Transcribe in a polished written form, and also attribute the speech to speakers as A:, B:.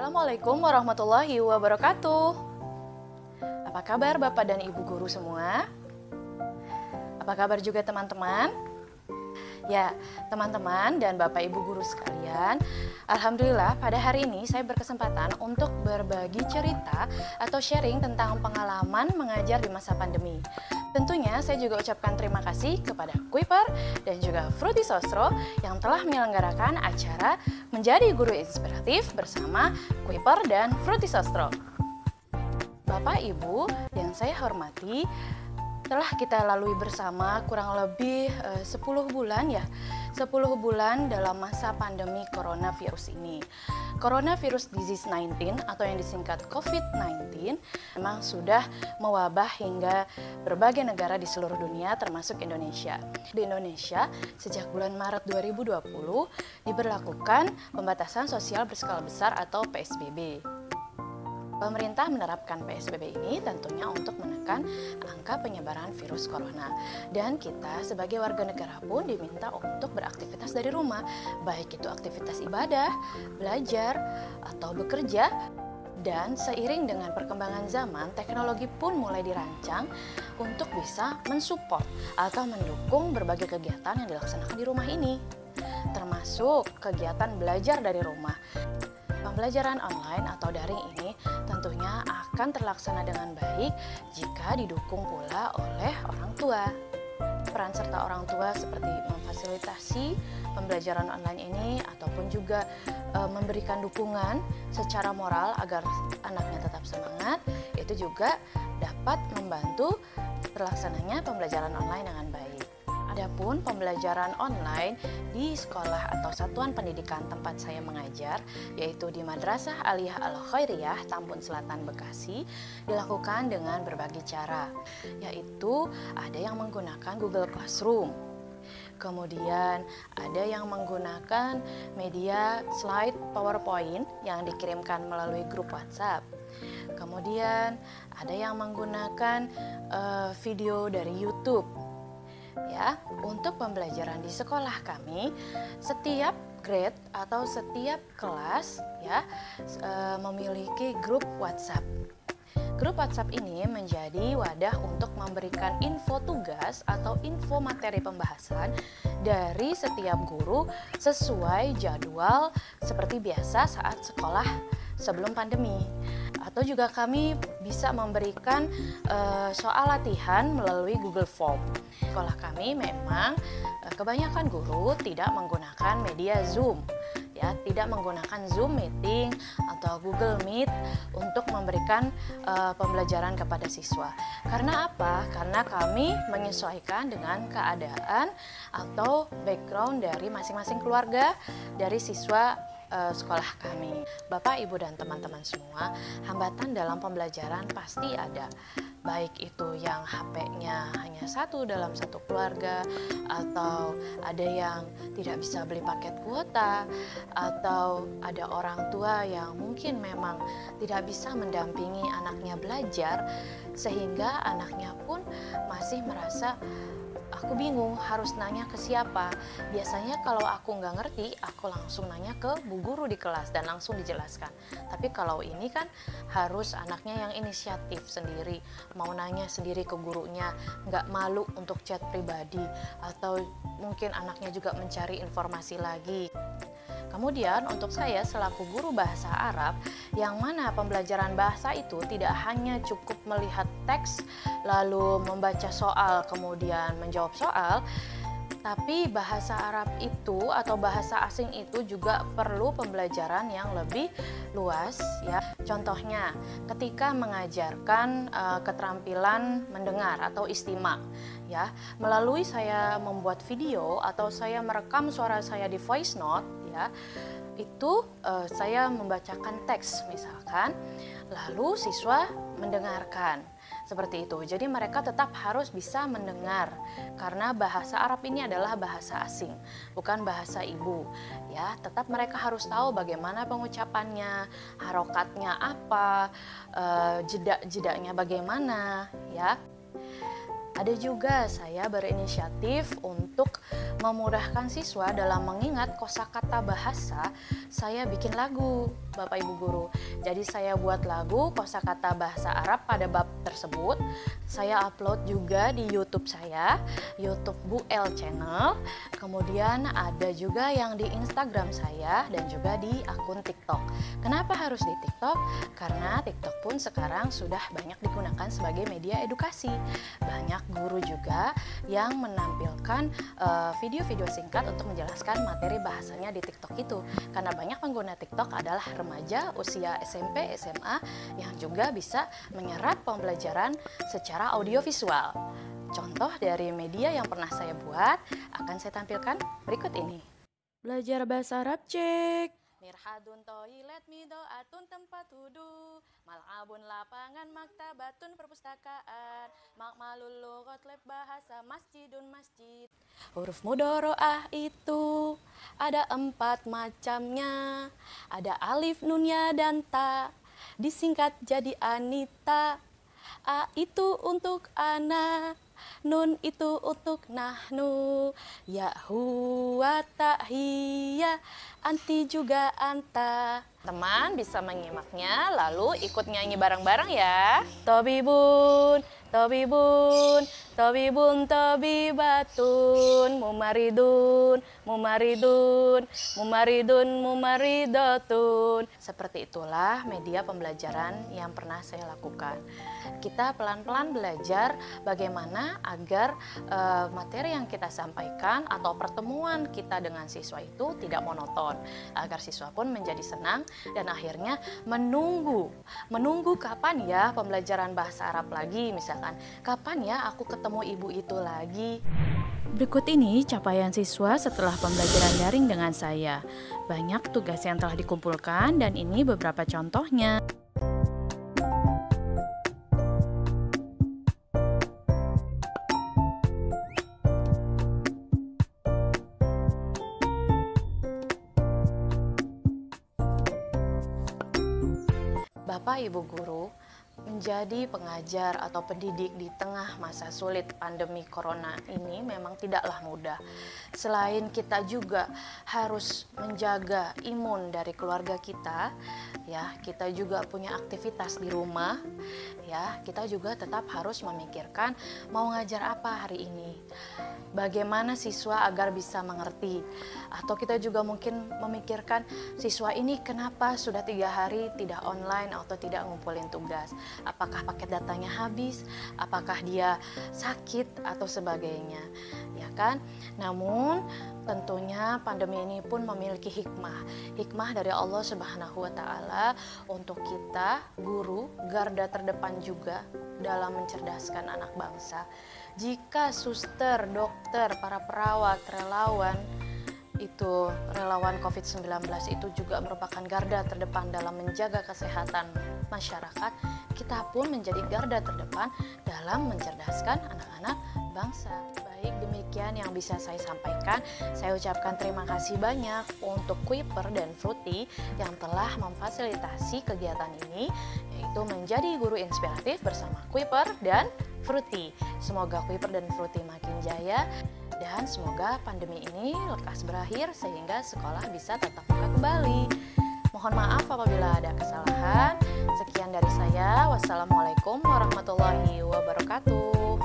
A: Assalamualaikum warahmatullahi wabarakatuh. Apa kabar Bapak dan Ibu guru semua? Apa kabar juga teman-teman? Ya, teman-teman dan Bapak Ibu guru sekalian, alhamdulillah pada hari ini saya berkesempatan untuk berbagi cerita atau sharing tentang pengalaman mengajar di masa pandemi. Tentunya saya juga ucapkan terima kasih kepada Kuiper dan juga Fruity Sostro yang telah menyelenggarakan acara Menjadi Guru Inspiratif bersama Kuiper dan Fruity Sostro. Bapak Ibu yang saya hormati, telah kita lalui bersama kurang lebih 10 bulan ya, 10 bulan dalam masa pandemi coronavirus ini. Coronavirus disease 19 atau yang disingkat COVID-19 memang sudah mewabah hingga berbagai negara di seluruh dunia termasuk Indonesia. Di Indonesia, sejak bulan Maret 2020 diberlakukan pembatasan sosial berskala besar atau PSBB. Pemerintah menerapkan PSBB ini tentunya untuk menekan angka penyebaran virus corona. Dan kita sebagai warga negara pun diminta untuk beraktivitas dari rumah, baik itu aktivitas ibadah, belajar, atau bekerja. Dan seiring dengan perkembangan zaman, teknologi pun mulai dirancang untuk bisa mensupport atau mendukung berbagai kegiatan yang dilaksanakan di rumah ini, termasuk kegiatan belajar dari rumah. Pembelajaran online atau daring ini tentunya akan terlaksana dengan baik jika didukung pula oleh orang tua. Peran serta orang tua seperti memfasilitasi pembelajaran online ini ataupun juga memberikan dukungan secara moral agar anaknya tetap semangat, itu juga dapat membantu terlaksananya pembelajaran online dengan baik. Adapun pembelajaran online di sekolah atau satuan pendidikan tempat saya mengajar, yaitu di Madrasah Aliyah Al-Khairiyah, Tambun Selatan, Bekasi, dilakukan dengan berbagai cara, yaitu ada yang menggunakan Google Classroom, kemudian ada yang menggunakan media slide PowerPoint yang dikirimkan melalui grup WhatsApp, kemudian ada yang menggunakan video dari YouTube. Ya, untuk pembelajaran di sekolah kami, setiap grade atau setiap kelas ya memiliki grup WhatsApp. Grup WhatsApp ini menjadi wadah untuk memberikan info tugas atau info materi pembahasan dari setiap guru sesuai jadwal seperti biasa saat sekolah sebelum pandemi. Atau juga kami bisa memberikan soal latihan melalui Google Form. Sekolah kami memang kebanyakan guru tidak menggunakan media Zoom, ya, tidak menggunakan Zoom meeting atau Google Meet untuk memberikan pembelajaran kepada siswa. Karena apa? Karena kami menyesuaikan dengan keadaan atau background dari masing-masing keluarga dari siswa sekolah kami. Bapak, Ibu, dan teman-teman semua, hambatan dalam pembelajaran pasti ada. Baik itu yang HP-nya hanya satu dalam satu keluarga, atau ada yang tidak bisa beli paket kuota, atau ada orang tua yang mungkin memang tidak bisa mendampingi anaknya belajar, sehingga anaknya pun masih merasa, aku bingung harus nanya ke siapa. Biasanya kalau aku nggak ngerti, aku langsung nanya ke bu guru di kelas dan langsung dijelaskan. Tapi kalau ini kan harus anaknya yang inisiatif sendiri, mau nanya sendiri ke gurunya, nggak malu untuk chat pribadi, atau mungkin anaknya juga mencari informasi lagi. Kemudian untuk saya selaku guru bahasa Arab, yang mana pembelajaran bahasa itu tidak hanya cukup melihat teks lalu membaca soal kemudian menjawab soal, tapi bahasa Arab itu atau bahasa asing itu juga perlu pembelajaran yang lebih luas ya. Contohnya ketika mengajarkan keterampilan mendengar atau istima ya, melalui saya membuat video atau saya merekam suara saya di voice note ya, itu saya membacakan teks misalkan, lalu siswa mendengarkan. Seperti itu. Jadi mereka tetap harus bisa mendengar karena bahasa Arab ini adalah bahasa asing, bukan bahasa ibu. Ya, tetap mereka harus tahu bagaimana pengucapannya, harokatnya apa, jeda-jedanya bagaimana, ya. Ada juga saya berinisiatif untuk memudahkan siswa dalam mengingat kosakata bahasa. Saya bikin lagu, Bapak Ibu Guru. Jadi saya buat lagu kosakata bahasa Arab pada bab tersebut. Saya upload juga di YouTube saya, YouTube Bu El Channel. Kemudian ada juga yang di Instagram saya dan juga di akun TikTok. Kenapa harus di TikTok? Karena TikTok pun sekarang sudah banyak digunakan sebagai media edukasi. Banyak guru juga yang menampilkan video-video singkat untuk menjelaskan materi bahasanya di TikTok itu. Karena banyak pengguna TikTok adalah remaja usia SMP, SMA yang juga bisa menyerap pembelajaran secara audiovisual. Contoh dari media yang pernah saya buat akan saya tampilkan berikut ini. Belajar bahasa Arab cek. Mirhadun toilet midoatun tempat wudhu, mal'abun lapangan maktabatun perpustakaan, makmalul lughat lab bahasa masjidun masjid. Huruf mudoro'ah itu ada 4 macamnya, ada alif, nun, ya, dan ta, disingkat jadi Anita. A itu untuk ana, nun itu untuk nahnu, ya huwa tahiyya, anti juga anta. Teman bisa menyimaknya lalu ikut nyanyi bareng-bareng ya. Tobibun, tobibun, tobibun, tobibatun, mumaridun, mumaridun, mumaridun, mumaridatun. Seperti itulah media pembelajaran yang pernah saya lakukan. Kita pelan-pelan belajar bagaimana agar materi yang kita sampaikan atau pertemuan kita dengan siswa itu tidak monoton, agar siswa pun menjadi senang dan akhirnya menunggu kapan ya pembelajaran bahasa Arab lagi, misalkan kapan ya aku ketemu ibu itu lagi. Berikut ini capaian siswa setelah pembelajaran daring dengan saya. Banyak tugas yang telah dikumpulkan dan ini beberapa contohnya. Bapak Ibu Guru, menjadi pengajar atau pendidik di tengah masa sulit pandemi corona ini memang tidaklah mudah. Selain kita juga harus menjaga imun dari keluarga kita, ya, kita juga punya aktivitas di rumah, ya, kita juga tetap harus memikirkan mau ngajar apa hari ini. Bagaimana siswa agar bisa mengerti, atau kita juga mungkin memikirkan siswa ini kenapa sudah 3 hari tidak online atau tidak ngumpulin tugas, apakah paket datanya habis, apakah dia sakit atau sebagainya, ya kan? Namun tentunya pandemi ini pun memiliki hikmah dari Allah Subhanahu wa Ta'ala untuk kita guru garda terdepan juga dalam mencerdaskan anak bangsa. Jika suster, dokter, para perawat, relawan COVID-19 itu juga merupakan garda terdepan dalam menjaga kesehatan masyarakat, kita pun menjadi garda terdepan dalam mencerdaskan anak-anak bangsa. Baik, demikian yang bisa saya sampaikan. Saya ucapkan terima kasih banyak untuk Kuiper dan Fruity yang telah memfasilitasi kegiatan ini, yaitu menjadi guru inspiratif bersama Kuiper dan Fruity. Semoga Kuiper dan Fruity makin jaya dan semoga pandemi ini lekas berakhir sehingga sekolah bisa tatap muka kembali. Mohon maaf apabila ada kesalahan. Sekian dari saya. Wassalamualaikum warahmatullahi wabarakatuh.